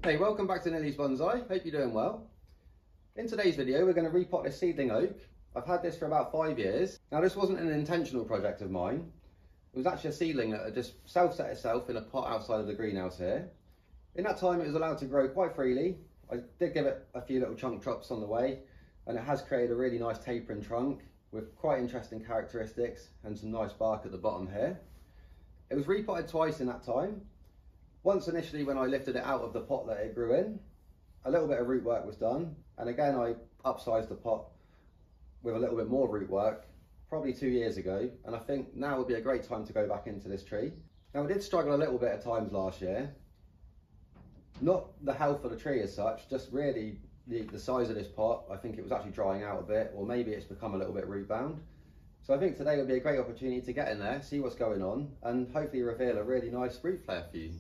Hey, welcome back to Nilly's Bonsai. Hope you're doing well. In today's video, we're going to repot this seedling oak. I've had this for about 5 years. Now, this wasn't an intentional project of mine. It was actually a seedling that had just self-set itself in a pot outside of the greenhouse here. In that time, it was allowed to grow quite freely. I did give it a few little chunk drops on the way, and it has created a really nice tapering trunk with quite interesting characteristics and some nice bark at the bottom here. It was repotted twice in that time. Once initially when I lifted it out of the pot that it grew in, a little bit of root work was done, and again I upsized the pot with a little bit more root work probably 2 years ago, and I think now would be a great time to go back into this tree. Now, I did struggle a little bit at times last year, not the health of the tree as such, just really the size of this pot. I think it was actually drying out a bit, or maybe it's become a little bit root bound. So I think today would be a great opportunity to get in there, see what's going on, and hopefully reveal a really nice root flare for you.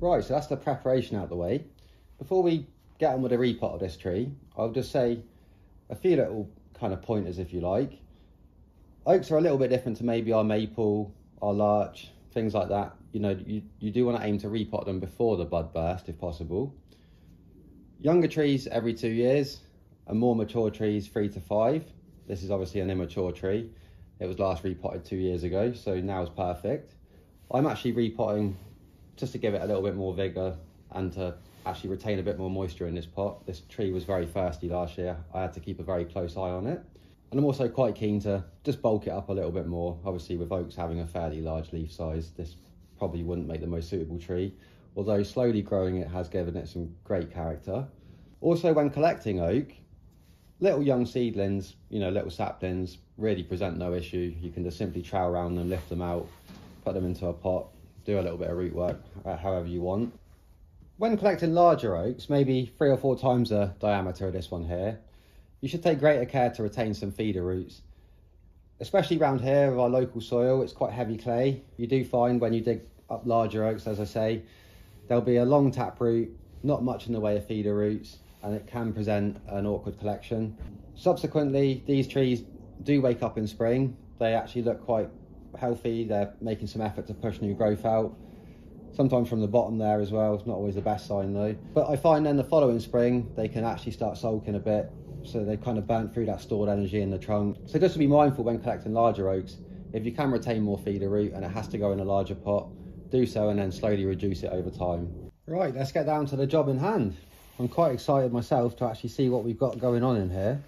Right, so that's the preparation out of the way. Before we get on with the repot of this tree, I'll just say a few little kind of pointers, if you like. Oaks are a little bit different to maybe our maple, our larch, things like that. You know, you do want to aim to repot them before the bud burst, if possible. Younger trees every 2 years, and more mature trees 3 to 5. This is obviously an immature tree. It was last repotted 2 years ago, so now is perfect. I'm actually repotting just to give it a little bit more vigour and to actually retain a bit more moisture in this pot. This tree was very thirsty last year. I had to keep a very close eye on it. And I'm also quite keen to just bulk it up a little bit more. Obviously, with oaks having a fairly large leaf size, this probably wouldn't make the most suitable tree, although slowly growing it has given it some great character. Also, when collecting oak, little young seedlings, you know, little saplings, really present no issue. You can just simply trowel around them, lift them out, put them into a pot, do a little bit of root work however you want. When collecting larger oaks, maybe 3 or 4 times the diameter of this one here, you should take greater care to retain some feeder roots. Especially around here with our local soil, it's quite heavy clay. You do find when you dig up larger oaks, as I say, there'll be a long taproot, not much in the way of feeder roots, and it can present an awkward collection. Subsequently, these trees do wake up in spring. They actually look quite healthy. They're making some effort to push new growth out, sometimes from the bottom there as well. It's not always the best sign though, but I find then the following spring they can actually start sulking a bit, so they've kind of burnt through that stored energy in the trunk. So just to be mindful when collecting larger oaks, if you can retain more feeder root and it has to go in a larger pot, do so and then slowly reduce it over time. Right, let's get down to the job in hand. I'm quite excited myself to actually see what we've got going on in here.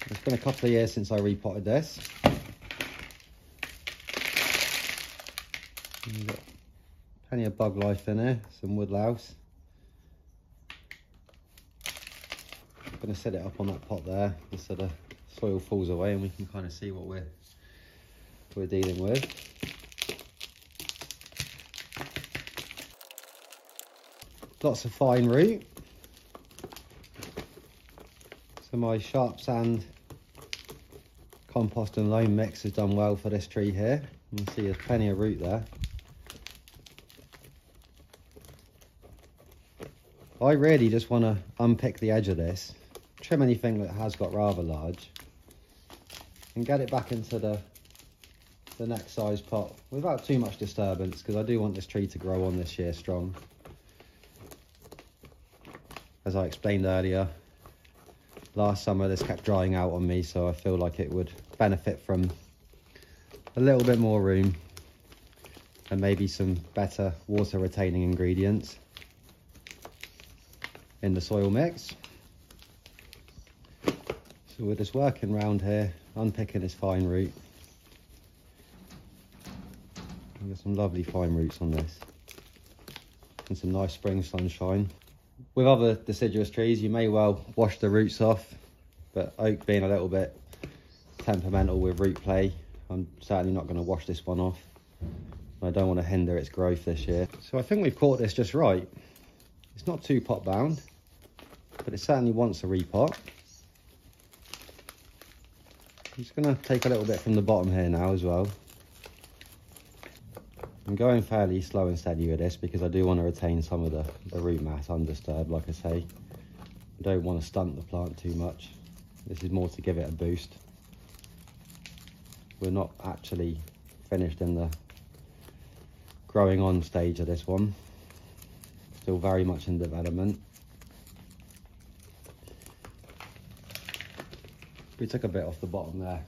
It's been a couple of years since I repotted this. You've got plenty of bug life in here, some wood louse. I'm going to set it up on that pot there just so the soil falls away and we can kind of see what we're dealing with. Lots of fine root. So my sharp sand, compost and loam mix has done well for this tree here. You can see there's plenty of root there. I really just want to unpick the edge of this, trim anything that has got rather large, and get it back into the next size pot without too much disturbance, because I do want this tree to grow on this year strong. As I explained earlier, last summer this kept drying out on me, so I feel like it would benefit from a little bit more room and maybe some better water retaining ingredients in the soil mix. So we're just working around here, unpicking this fine root. There's some lovely fine roots on this. And some nice spring sunshine. With other deciduous trees, you may well wash the roots off, but oak being a little bit temperamental with root play, I'm certainly not going to wash this one off. I don't want to hinder its growth this year. So I think we've caught this just right. It's not too pot bound, but it certainly wants a repot. I'm just going to take a little bit from the bottom here now as well. I'm going fairly slow and steady with this because I do want to retain some of the root mass undisturbed, like I say. I don't want to stunt the plant too much. This is more to give it a boost. We're not actually finished in the growing on stage of this one. Still very much in development. We took a bit off the bottom there.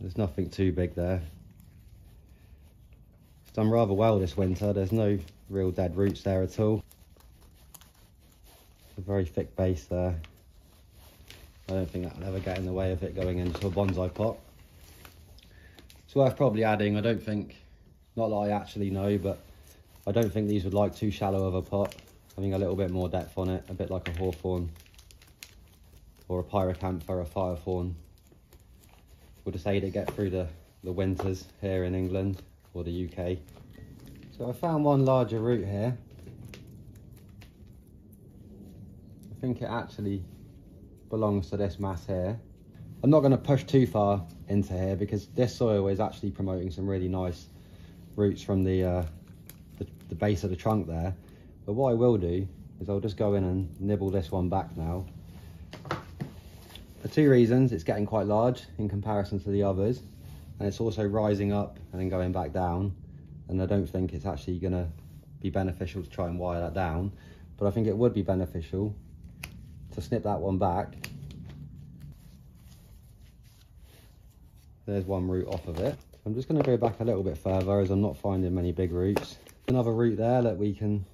There's nothing too big there. It's done rather well this winter. There's no real dead roots there at all. It's a very thick base there. I don't think that'll ever get in the way of it going into a bonsai pot. It's worth probably adding, I don't think, not that I actually know, but I don't think these would like too shallow of a pot. Having a little bit more depth on it, a bit like a hawthorn or a pyracantha or a firethorn would just aid it get through the winters here in England or the UK. So I found one larger root here. I think it actually belongs to this mass here. I'm not going to push too far into here because this soil is actually promoting some really nice roots from the base of the trunk there. But what I will do is I'll just go in and nibble this one back now. For two reasons: it's getting quite large in comparison to the others, and it's also rising up and then going back down, and I don't think it's actually going to be beneficial to try and wire that down, but I think it would be beneficial to snip that one back. There's one root off of it. I'm just going to go back a little bit further as I'm not finding many big roots. Another root there that we can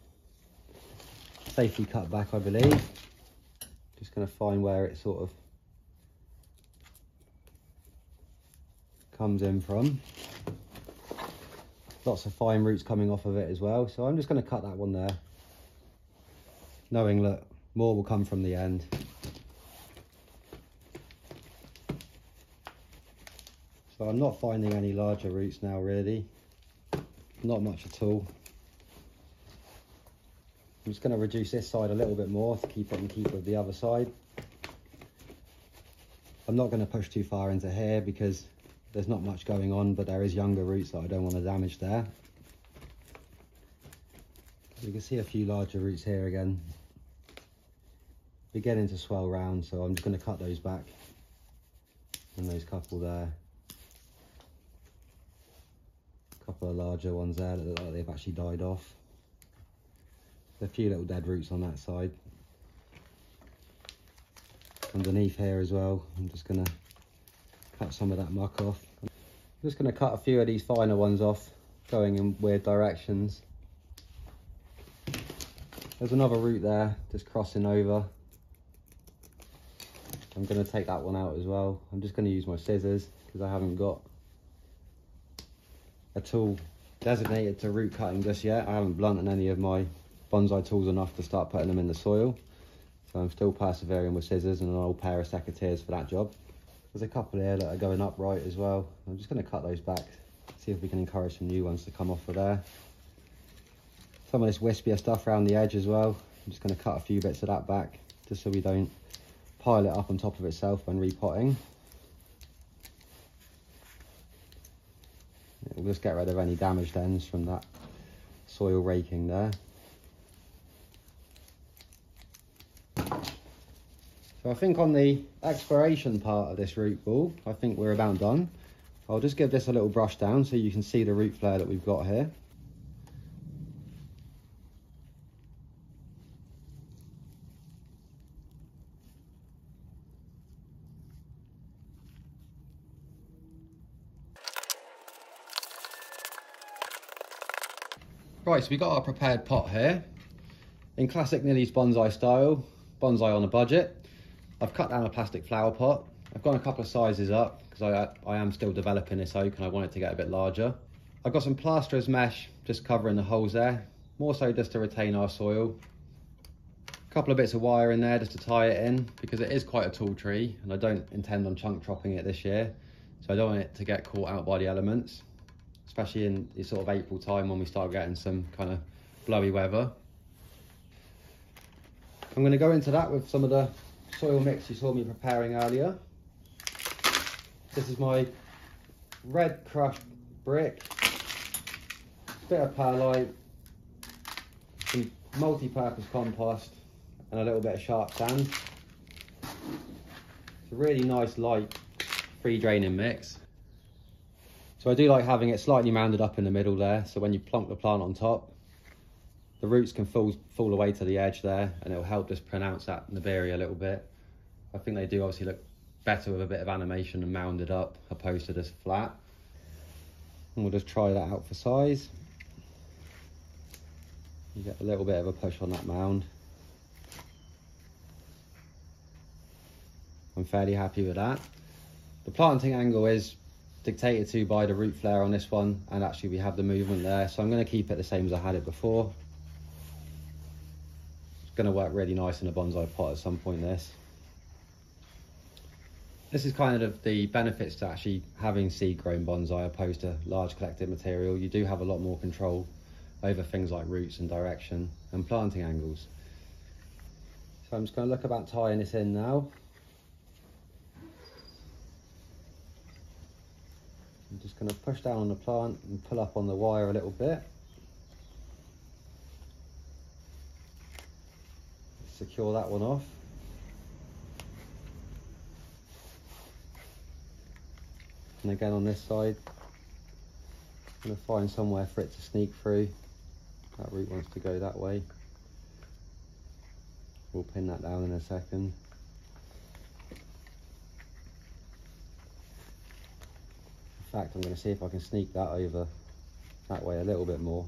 safely cut back, I believe. Just going to find where it sort of comes in from. Lots of fine roots coming off of it as well, so I'm just going to cut that one there, knowing that more will come from the end. So I'm not finding any larger roots now, really. Not much at all. I'm just going to reduce this side a little bit more to keep it in keep with the other side. I'm not going to push too far into here because there's not much going on, but there is younger roots that I don't want to damage there. You can see a few larger roots here again, beginning to swell round, so I'm just going to cut those back. And those couple there. A couple of larger ones there that look like they've actually died off. There's a few little dead roots on that side. Underneath here as well, I'm just going to cut some of that muck off. I'm just going to cut a few of these finer ones off, going in weird directions. There's another root there, just crossing over. I'm going to take that one out as well. I'm just going to use my scissors because I haven't got a tool designated to root cutting just yet. I haven't blunted any of my bonsai tools enough to start putting them in the soil. So I'm still persevering with scissors and an old pair of secateurs for that job. There's a couple here that are going upright as well. I'm just going to cut those back, see if we can encourage some new ones to come off of there. Some of this wispier stuff around the edge as well. I'm just going to cut a few bits of that back just so we don't pile it up on top of itself when repotting. We'll just get rid of any damaged ends from that soil raking there. So I think on the exploration part of this root ball, I think we're about done. I'll just give this a little brush down so you can see the root flare that we've got here. Right, so we've got our prepared pot here. In classic Nilly's bonsai style, bonsai on a budget. I've cut down a plastic flower pot. I've gone a couple of sizes up because I am still developing this oak and I want it to get a bit larger. I've got some plasterer's mesh just covering the holes there, more so just to retain our soil. A couple of bits of wire in there just to tie it in because it is quite a tall tree and I don't intend on chunk chopping it this year, so I don't want it to get caught out by the elements, especially in the sort of April time when we start getting some kind of blowy weather. I'm going to go into that with some of the soil mix you saw me preparing earlier. This is my red crushed brick, bit of perlite, some multi-purpose compost and a little bit of sharp sand. It's a really nice light free draining mix. So I do like having it slightly mounded up in the middle there, so when you plonk the plant on top, the roots can fall away to the edge there and it'll help just pronounce that Nibiru a little bit. I think they do obviously look better with a bit of animation and mounded up opposed to just flat. And we'll just try that out for size. You get a little bit of a push on that mound. I'm fairly happy with that. The planting angle is dictated to by the root flare on this one, and actually we have the movement there, so I'm going to keep it the same as I had it before. It's going to work really nice in a bonsai pot at some point, this. This is kind of the benefits to actually having seed grown bonsai opposed to large collected material. You do have a lot more control over things like roots and direction and planting angles. So I'm just going to look about tying this in now. I'm just going to push down on the plant and pull up on the wire a little bit. Secure that one off. And again on this side, I'm going to find somewhere for it to sneak through. That root wants to go that way. We'll pin that down in a second. In fact, I'm going to see if I can sneak that over that way a little bit more.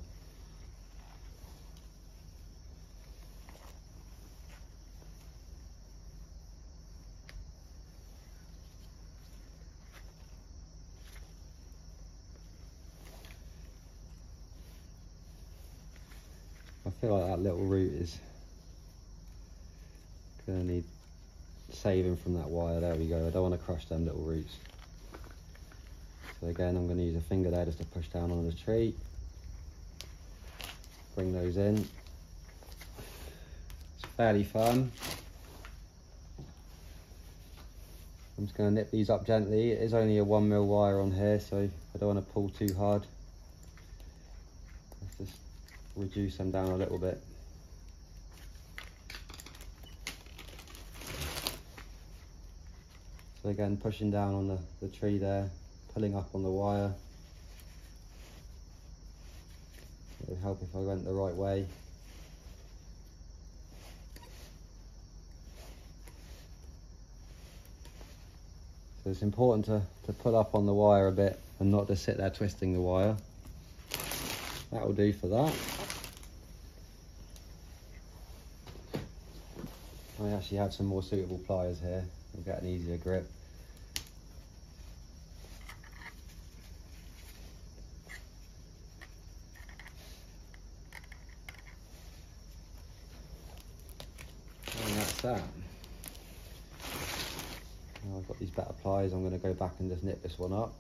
I feel like that little root is going to need saving from that wire. There we go. I don't want to crush them little roots. So again, I'm going to use a finger there just to push down on the tree. Bring those in. It's fairly firm. I'm just going to nip these up gently. It is only a 1mm wire on here, so I don't want to pull too hard. Let's just reduce them down a little bit. So again, pushing down on the tree there, pulling up on the wire. It would help if I went the right way. So it's important to pull up on the wire a bit and not just sit there twisting the wire. That will do for that. I actually have some more suitable pliers here. We'll get an easier grip. And that's that. Now I've got these better pliers, I'm going to go back and just nip this one up.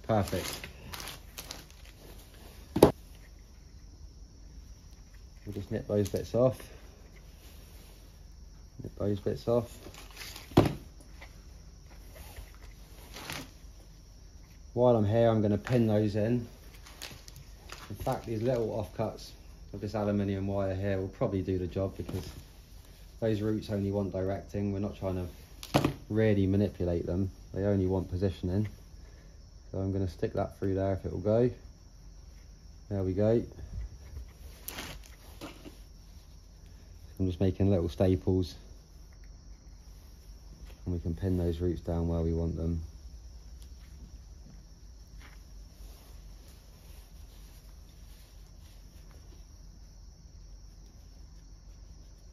Perfect. We'll just nip those bits off. Nip those bits off. While I'm here, I'm going to pin those in. In fact, these little offcuts of this aluminium wire here will probably do the job because those roots only want directing. We're not trying to really manipulate them. They only want positioning. So I'm going to stick that through there if it will go. There we go. I'm just making little staples and we can pin those roots down where we want them.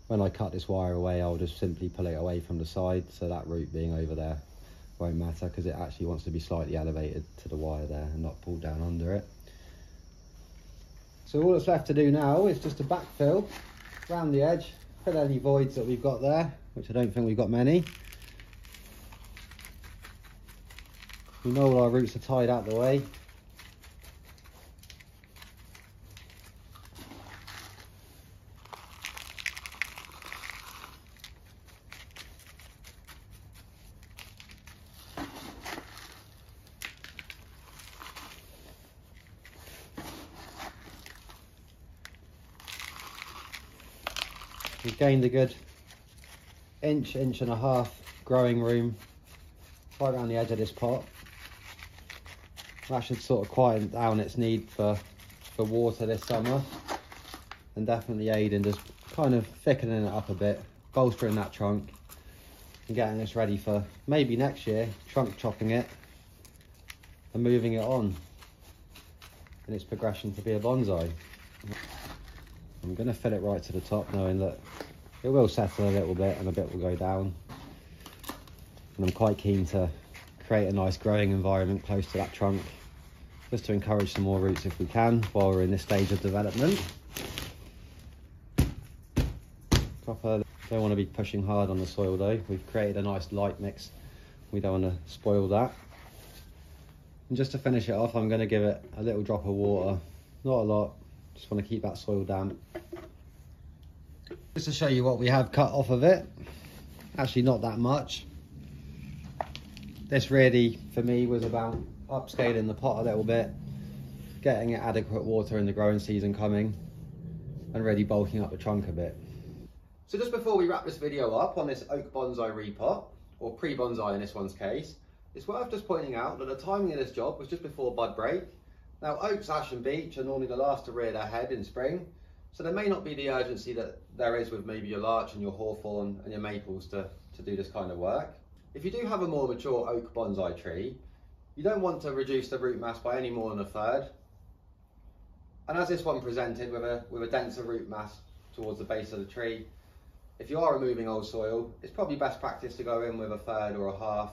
when I cut this wire away, I'll just simply pull it away from the side, so that root being over there won't matter, because it actually wants to be slightly elevated to the wire there and not pulled down under it. So all that's left to do now is just to backfill around the edge, fill any voids that we've got there, which I don't think we've got many. We know all our roots are tied out the way. We've gained a good inch and a half growing room right around the edge of this pot. That should sort of quieten down its need for water this summer, and definitely aid in just kind of thickening it up a bit, bolstering that trunk and getting this ready for maybe next year, trunk chopping it and moving it on in its progression to be a bonsai. I'm going to fill it right to the top, knowing that it will settle a little bit and a bit will go down. And I'm quite keen to create a nice growing environment close to that trunk, just to encourage some more roots if we can while we're in this stage of development. Don't want to be pushing hard on the soil though. We've created a nice light mix. We don't want to spoil that. And just to finish it off, I'm going to give it a little drop of water, not a lot. Just want to keep that soil damp. Just to show you what we have cut off of it. Actually not that much. This really, for me, was about upscaling the pot a little bit, getting it adequate water in the growing season coming, and really bulking up the trunk a bit. So just before we wrap this video up on this oak bonsai repot, or pre-bonsai in this one's case, it's worth just pointing out that the timing of this job was just before bud break. Now, oaks, ash and beech are normally the last to rear their head in spring, so there may not be the urgency that there is with maybe your larch and your hawthorn and your maples to do this kind of work. If you do have a more mature oak bonsai tree, you don't want to reduce the root mass by any more than a third. And as this one presented with a denser root mass towards the base of the tree, if you are removing old soil, it's probably best practice to go in with a third or a half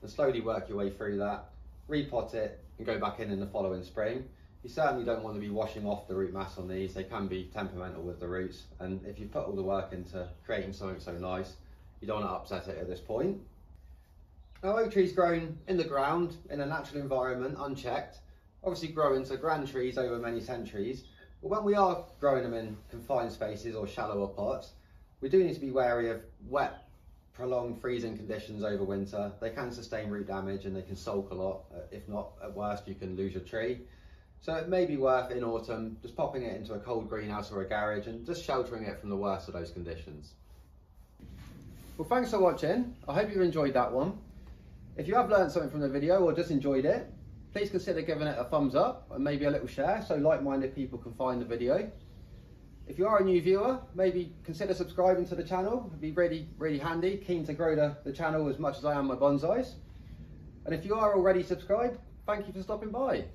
and slowly work your way through that, repot it, and go back in the following spring. You certainly don't want to be washing off the root mass on these. They can be temperamental with the roots, and if you put all the work into creating something so nice, you don't want to upset it at this point. Now, oak trees grown in the ground in a natural environment, unchecked, obviously grow into grand trees over many centuries. But when we are growing them in confined spaces or shallower pots, we do need to be wary of wet, prolonged freezing conditions over winter. They can sustain root damage and they can sulk a lot. If not, at worst, you can lose your tree. So it may be worth in autumn just popping it into a cold greenhouse or a garage and just sheltering it from the worst of those conditions. Well, thanks for watching. I hope you enjoyed that one. If you have learned something from the video or just enjoyed it, please consider giving it a thumbs up and maybe a little share so like-minded people can find the video. If you are a new viewer, maybe consider subscribing to the channel. It'd be really, really handy. Keen to grow the channel as much as I am my bonsais. And if you are already subscribed, thank you for stopping by.